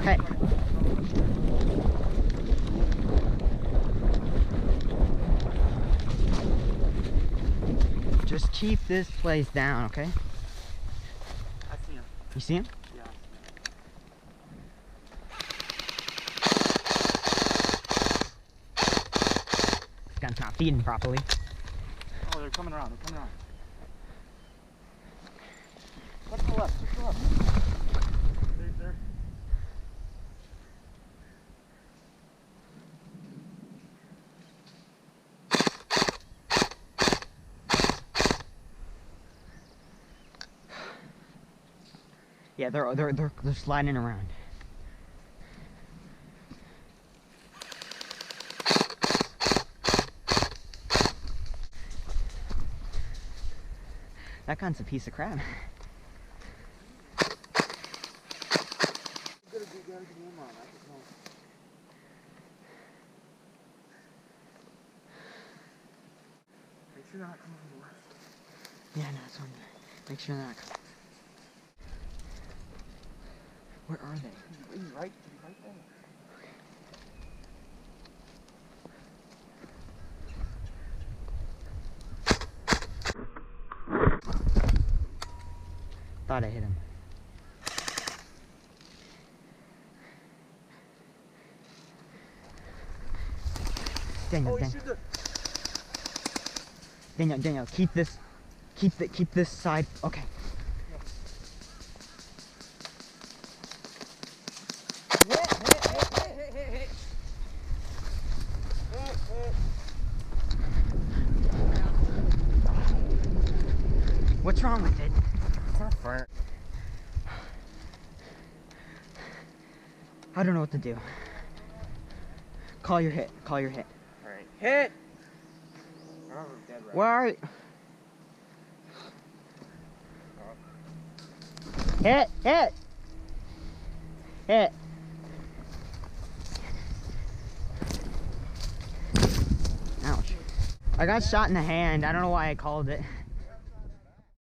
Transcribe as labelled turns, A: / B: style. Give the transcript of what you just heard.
A: Hey. Just keep this place down, okay?
B: I see him.
A: You see him?
B: Yeah.
A: This gun's not feeding properly.
B: Oh, they're coming around. They're coming around. Look to the left. Look to the left. There.
A: Yeah, they're sliding around. That gun's a piece of crap.
B: Make sure they're not coming from the left.
A: Yeah, no, it's on there. Make sure they're not coming. Where are they?
B: He's right there.
A: Thought I hit him. Daniel, keep this side. Okay.
B: Hey.
A: What's wrong with it?
B: It's not fair.
A: I don't know what to do. Call your hit.
B: Alright. Hit!
A: Where are you? Hit! Ouch. I got shot in the hand. I don't know why I called it.